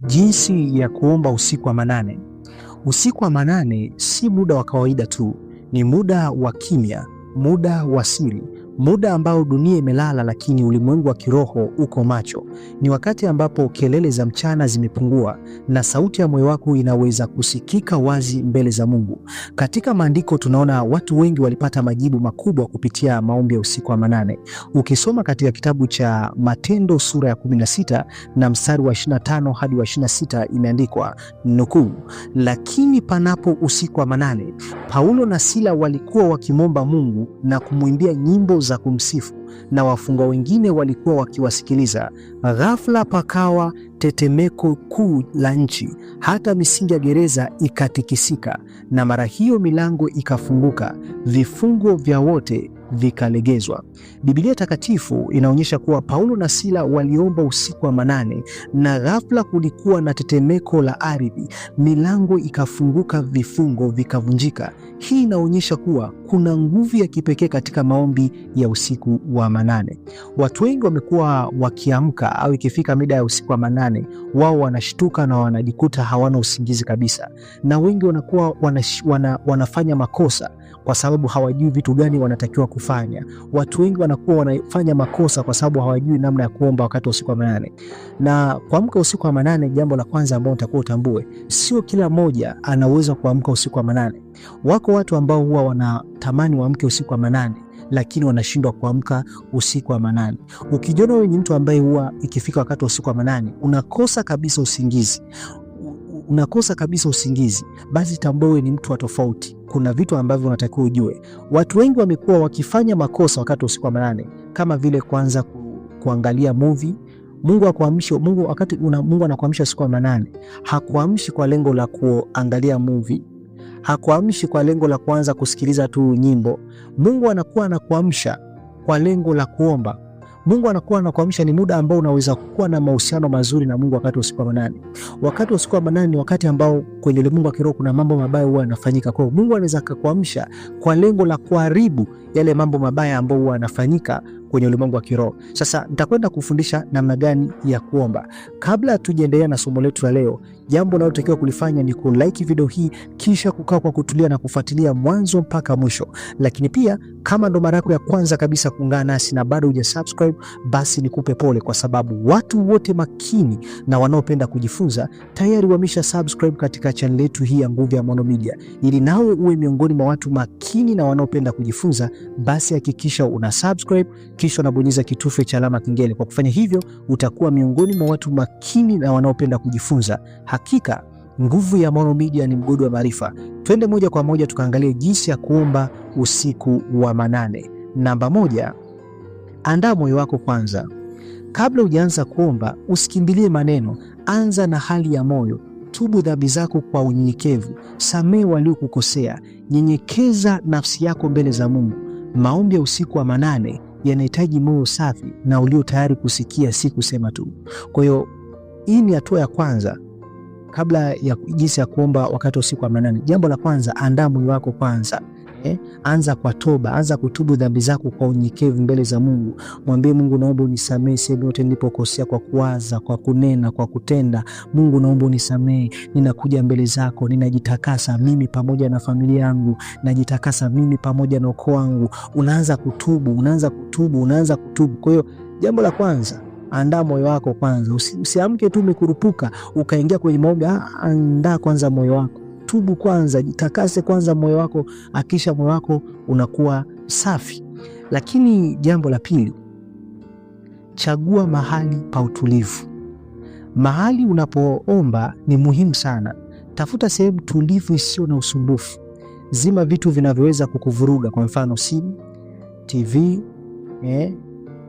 Jinsi ya kuomba usiku wa manane. Usiku wa manane si muda wa kawaida tu, ni muda wa kimya, muda wa siri, muda ambao dunia imelala lakini ulimwengu wa kiroho uko macho. Ni wakati ambapo kelele za mchana zimepungua na sauti ya moyo wako inaweza kusikika wazi mbele za Mungu. Katika maandiko tunaona watu wengi walipata majibu makubwa kupitia maombi ya usiku wa manane. Ukisoma katika kitabu cha Matendo sura ya 16 na mstari wa 25 hadi wa 26 imeandikwa nukuu, lakini panapo usiku wa manane Paulo na Sila walikuwa wakimwomba Mungu na kumwimbia nyimbo za kumsifu, na wafungwa wengine walikuwa wakiwasikiliza. Ghafla pakawa tetemeko kuu la nchi, hata misingi ya gereza ikatikisika, na mara hiyo milango ikafunguka, vifungo vya wote vikalegezwa. Biblia takatifu inaonyesha kuwa Paulo na Sila waliomba usiku wa manane, na ghafla kulikuwa na tetemeko la ardhi, milango ikafunguka, vifungo vikavunjika. Hii inaonyesha kuwa kuna nguvu ya kipekee katika maombi ya usiku wa manane. Watu wengi wamekuwa wakiamka au ikifika mida ya usiku wa manane, wao wanashtuka na wanajikuta hawana usingizi kabisa, na wengi wanakuwa wanafanya makosa kwa sababu hawajui vitu gani wanatakiwa kufanya. Watu wengi wanakuwa wanafanya makosa kwa sababu hawajui namna ya kuomba wakati wa usiku wa manane. Na kuamka usiku wa manane, jambo la kwanza ambalo utakuwa utambue, sio kila mmoja anaweza kuamka usiku wa manane. Wako watu ambao huwa wanatamani waamke usiku wa manane lakini wanashindwa kuamka usiku wa manane. Ukijiona wewe ni mtu ambaye huwa ikifika wakati wa usiku wa manane unakosa kabisa usingizi, basi tambua wewe ni mtu wa tofauti. Kuna vitu ambavyo unatakiwa ujue. Watu wengi wamekuwa wakifanya makosa wakati wa usiku wa manane, kama vile kwanza kuangalia movie. Mungu anakuamsha usiku wa manane, hakuamshi kwa lengo la kuangalia movie, hakuamshi kwa lengo la kuanza kusikiliza tu nyimbo. Mungu anakuwa anakuamsha kwa lengo la kuomba. Mungu anakuwa anakuamsha, ni muda ambao unaweza kuwa na mahusiano mazuri na Mungu wakati wa usiku wa manane. Wakati wa usiku wa manane ni wakati ambao kwenye ulimwengu wa kiroho kuna mambo mabaya huwa yanafanyika. Kwa hiyo Mungu anaweza kukuamsha kwa lengo la kuharibu yale mambo mabaya ambayo huwa yanafanyika kwenye ulimwengu wa kiroho. Sasa nitakwenda kufundisha namna gani ya kuomba. Kabla tujaendelea na somo letu la leo, jambo unalotakiwa kulifanya ni kulike video hii, kisha kukaa kwa kutulia na kufuatilia mwanzo mpaka mwisho. Lakini pia kama ndo mara yako ya kwanza kabisa kuungana nasi na bado hujasubscribe, basi nikupe pole, kwa sababu watu wote makini na wanaopenda kujifunza tayari wamesha subscribe katika channel yetu hii ya Nguvu ya Maono Media. Ili nawe uwe miongoni mwa watu makini na wanaopenda kujifunza, basi hakikisha una subscribe kisha unabonyeza kitufe cha alama kengele. Kwa kufanya hivyo utakuwa miongoni mwa watu makini na wanaopenda kujifunza. Hakika Nguvu ya Maono Media ni mgodi wa maarifa. Twende moja kwa moja tukaangalie jinsi ya kuomba usiku wa manane. Namba moja, andaa moyo wako kwanza. Kabla hujaanza kuomba, usikimbilie maneno. Anza na hali ya moyo. Tubu dhambi zako kwa unyenyekevu, samehe waliokukosea, nyenyekeza nafsi yako mbele za Mungu. Maombi ya usiku wa manane yanahitaji moyo safi na ulio tayari kusikia, si kusema tu. Kwa hiyo hii ni hatua ya kwanza kabla ya jinsi ya kuomba wakati wa usiku wa manane. Jambo la kwanza, andaa moyo wako kwanza. Anza kwa toba, anza kutubu dhambi zako kwa unyenyekevu mbele za Mungu. Mwambie Mungu, naomba unisamehe sehemu yote nilipokosea, kwa kuwaza, kwa kunena, kwa kutenda. Mungu, naomba unisamehe, ninakuja mbele zako, ninajitakasa mimi pamoja na familia yangu, najitakasa mimi pamoja na ukoo wangu. Unaanza kutubu. Kwa hiyo jambo la kwanza, andaa moyo wako kwanza. Usiamke tu umekurupuka ukaingia kwenye maombi. Andaa kwanza moyo wako. Tubu kwanza, jitakase kwanza moyo wako, akisha moyo wako unakuwa safi. Lakini jambo la pili, chagua mahali pa utulivu. Mahali unapoomba ni muhimu sana. Tafuta sehemu tulivu isiyo na usumbufu. Zima vitu vinavyoweza kukuvuruga, kwa mfano simu, TV.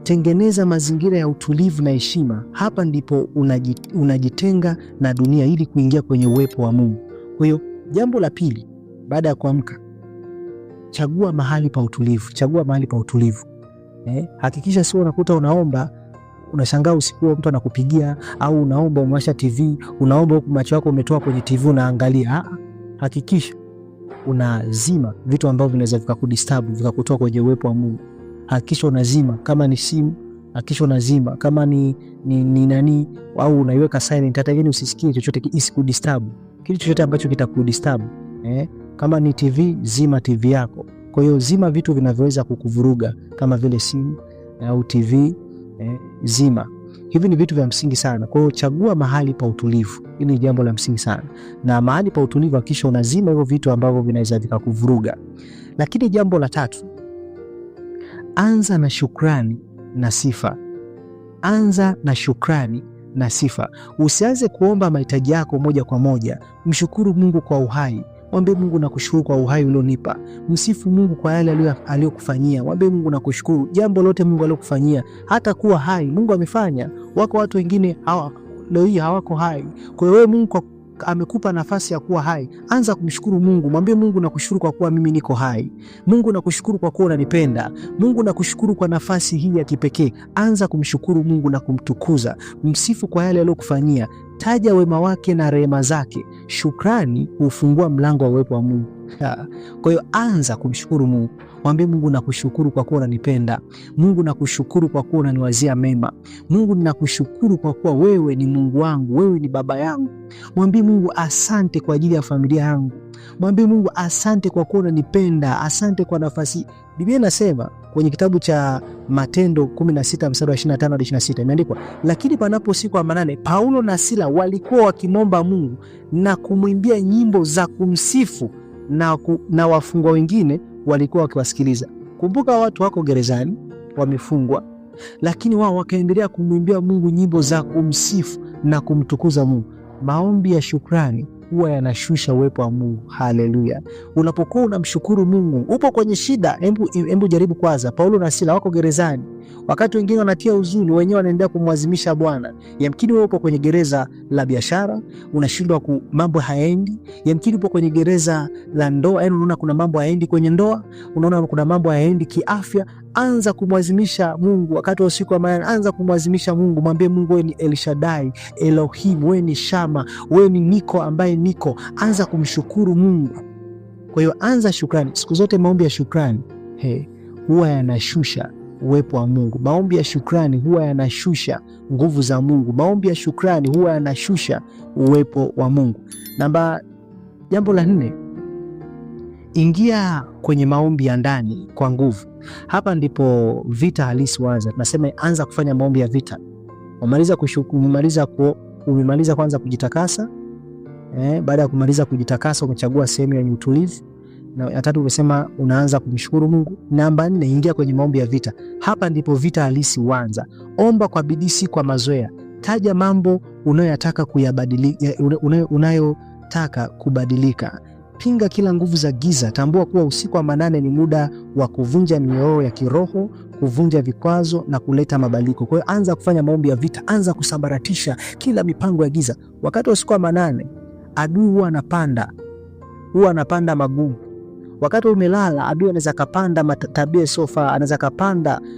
Tengeneza mazingira ya utulivu na heshima. Hapa ndipo unajitenga na dunia ili kuingia kwenye uwepo wa Mungu. Kwa hiyo jambo la pili, baada ya kuamka, chagua mahali pa utulivu. Hakikisha sio unakuta unaomba unashangaa usiku mtu anakupigia, au unaomba umewasha TV, unaomba huku macho yako umetoa kwenye TV unaangalia. Hakikisha unazima vitu ambavyo vinaweza vikakudisturb, vikakutoa kwenye uwepo wa Mungu. Hakikisha unazima. Kama ni simu, hakikisha unazima. Kama ni nani au unaiweka silent, hata yeye usisikie chochote isikudisturb, kitu chochote ambacho kitakudisturb. Kama ni TV, zima TV yako. Kwa hiyo zima vitu vinavyoweza kukuvuruga kama vile simu au TV, zima. Hivi ni vitu vya msingi sana. Kwa hiyo chagua mahali pa utulivu. Hili ni jambo la msingi sana. Na mahali pa utulivu hakikisha unazima hivyo vitu ambavyo vinaweza vikakuvuruga. Lakini jambo la tatu, anza na shukrani na sifa. Anza na shukrani na sifa. Usianze kuomba mahitaji yako moja kwa moja. Mshukuru Mungu kwa uhai. Mwambie Mungu nakushukuru kwa uhai ulionipa. Msifu Mungu kwa yale aliyokufanyia. Mwambie Mungu nakushukuru. Jambo lote Mungu aliyokufanyia, hata kuwa hai Mungu amefanya. Wako watu wengine leo hii hawako hai. Kwa hiyo wewe Mungu amekupa nafasi ya kuwa hai. Anza kumshukuru Mungu. Mwambie Mungu nakushukuru kwa kuwa mimi niko hai. Mungu nakushukuru kwa kuwa unanipenda. Mungu nakushukuru kwa nafasi hii ya kipekee. Anza kumshukuru Mungu na kumtukuza. Msifu kwa yale aliyokufanyia. Taja wema wake na rehema zake. Shukrani hufungua mlango wa uwepo wa Mungu. Kwa hiyo anza kumshukuru Mungu. Mwambie Mungu nakushukuru kwa kuwa unanipenda. Mungu nakushukuru kwa kuwa unaniwazia mema. Mungu ninakushukuru kwa kuwa wewe ni Mungu wangu, wewe ni baba yangu. Mwambie Mungu asante kwa ajili ya familia yangu. Mwambie Mungu asante kwa kuwa unanipenda, asante kwa nafasi. Biblia inasema kwenye kitabu cha Matendo 16 mstari wa 25 hadi 26 imeandikwa, lakini panapo siku ya manane Paulo na Sila walikuwa wakimwomba Mungu na kumwimbia nyimbo za kumsifu, na wafungwa wengine walikuwa wakiwasikiliza. Kumbuka watu wako gerezani wamefungwa, lakini wao wakaendelea kumwimbia Mungu nyimbo za kumsifu na kumtukuza Mungu. Maombi ya shukrani huwa yanashusha uwepo wa Mungu. Haleluya. Unapokuwa unamshukuru Mungu, upo kwenye shida, hebu jaribu kwanza. Paulo na Sila wako gerezani, wakati wengine wanatia huzuni, wenyewe wanaendelea kumwadhimisha Bwana. Yamkini wewe upo kwenye gereza la biashara, unashindwa mambo hayaendi. Yamkini upo kwenye gereza la ndoa, yaani unaona kuna mambo hayaendi kwenye ndoa, unaona kuna mambo hayaendi kiafya. Anza kumwadhimisha Mungu wakati wa usiku wa manane. Anza kumwadhimisha Mungu. Mwambie Mungu wewe ni El Shaddai, Elohim, wewe ni Shama, wewe ni Niko ambaye niko. Anza kumshukuru Mungu. Kwa hiyo anza shukrani. Siku zote maombi ya shukrani huwa yanashusha uwepo wa Mungu. Maombi ya shukrani huwa yanashusha nguvu za Mungu. Maombi ya shukrani huwa yanashusha uwepo wa Mungu. Jambo la 4, ingia kwenye maombi ya ndani kwa nguvu. Hapa ndipo vita halisi huanza. Tunasema anza kufanya maombi ya vita. Umemaliza kwanza kujitakasa. Baada ya kumaliza kujitakasa, umechagua sehemu yenye utulivu. Na ya 3 umesema unaanza kumshukuru Mungu. Namba 4, ingia kwenye maombi ya vita. Hapa ndipo vita halisi huanza. Omba kwa bidii, si kwa mazoea. Taja mambo unayotaka kubadilika. Pinga kila nguvu za giza. Tambua kuwa usiku wa manane ni muda wa kuvunja mioyo ya kiroho, kuvunja vikwazo na kuleta mabadiliko. Kwa hiyo anza kufanya maombi ya vita. Anza kusambaratisha kila mipango ya giza. Wakati wa usiku wa manane adui huwa anapanda magumu. Wakati umelala adui anaweza kapanda tabia sofa,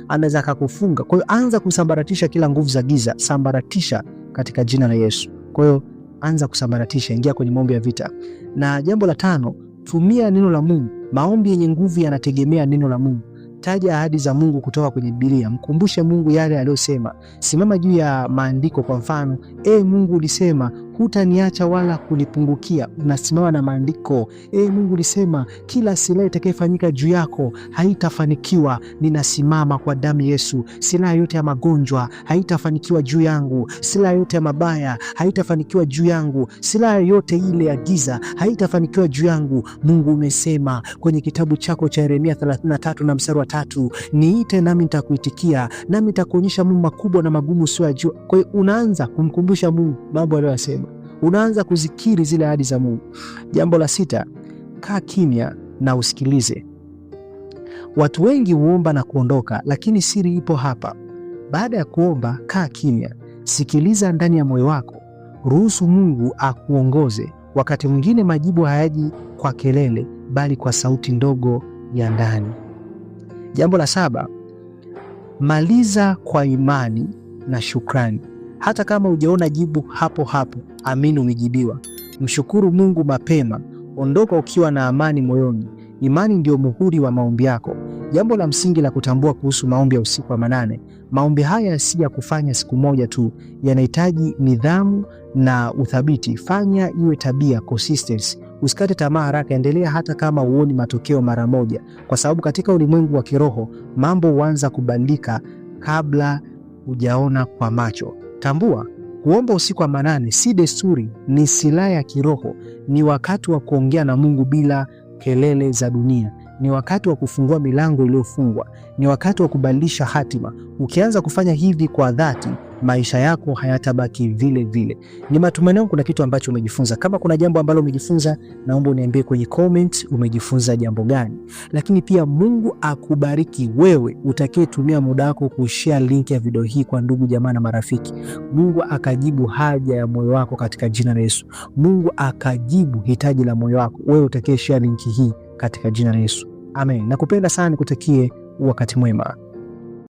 anaweza kukufunga. Kwa hiyo anza kusambaratisha kila nguvu za giza. Sambaratisha katika jina la Yesu. Kwa hiyo anza kusambaratisha, ingia kwenye maombi ya vita. Na jambo la 5, tumia neno la Mungu. Maombi yenye nguvu yanategemea neno la Mungu. Taja ahadi za Mungu kutoka kwenye Biblia. Mkumbushe Mungu yale aliyosema. Simama juu ya maandiko. Kwa mfano, Mungu ulisema hutaniacha wala kunipungukia. Unasimama na maandiko. Mungu ulisema kila silaha itakayofanyika juu yako haitafanikiwa. Ninasimama kwa damu Yesu. Silaha yote ya magonjwa haitafanikiwa juu yangu. Silaha yote ya mabaya haitafanikiwa juu yangu. Silaha yote ile ya giza haitafanikiwa juu yangu. Mungu umesema kwenye kitabu chako cha Yeremia 33 na mstari wa 3, niite nami nitakuitikia, nami nitakuonyesha mambo makubwa na magumu usiyojua. Kwa hiyo unaanza kumkumbusha Mungu mambo aliyosema. Unaanza kuzikiri zile ahadi za Mungu. Jambo la 6, kaa kimya na usikilize. Watu wengi huomba na kuondoka, lakini siri ipo hapa. Baada ya kuomba, kaa kimya, sikiliza ndani ya moyo wako, ruhusu Mungu akuongoze. Wakati mwingine majibu hayaji kwa kelele, bali kwa sauti ndogo ya ndani. Jambo la 7, maliza kwa imani na shukrani. Hata kama hujaona jibu hapo hapo, amini umejibiwa. Mshukuru Mungu mapema. Ondoka ukiwa na amani moyoni. Imani ndio muhuri wa maombi yako. Jambo la msingi la kutambua kuhusu maombi ya usiku wa manane, maombi haya si ya kufanya siku moja tu, yanahitaji nidhamu na uthabiti. Fanya iwe tabia, consistency. Usikate tamaa haraka, endelea hata kama huoni matokeo mara moja, kwa sababu katika ulimwengu wa kiroho mambo huanza kubadilika kabla hujaona kwa macho. Tambua, kuomba usiku wa manane si desturi, ni silaha ya kiroho. Ni wakati wa kuongea na Mungu bila kelele za dunia. Ni wakati wa kufungua milango iliyofungwa. Ni wakati wa kubadilisha hatima. Ukianza kufanya hivi kwa dhati, maisha yako hayatabaki vile vile. Ni matumaini yangu kuna kitu ambacho umejifunza. Kama kuna jambo ambalo umejifunza, naomba uniambie kwenye comment umejifunza jambo gani. Lakini pia Mungu akubariki wewe utakayetumia muda wako kushare link ya video hii kwa ndugu, jamaa na marafiki. Mungu akajibu haja ya moyo wako katika jina la Yesu. Mungu akajibu hitaji la moyo wako wewe utakayeshare link hii katika jina la Yesu. Amen. Nakupenda sana, nikutakie wakati mwema.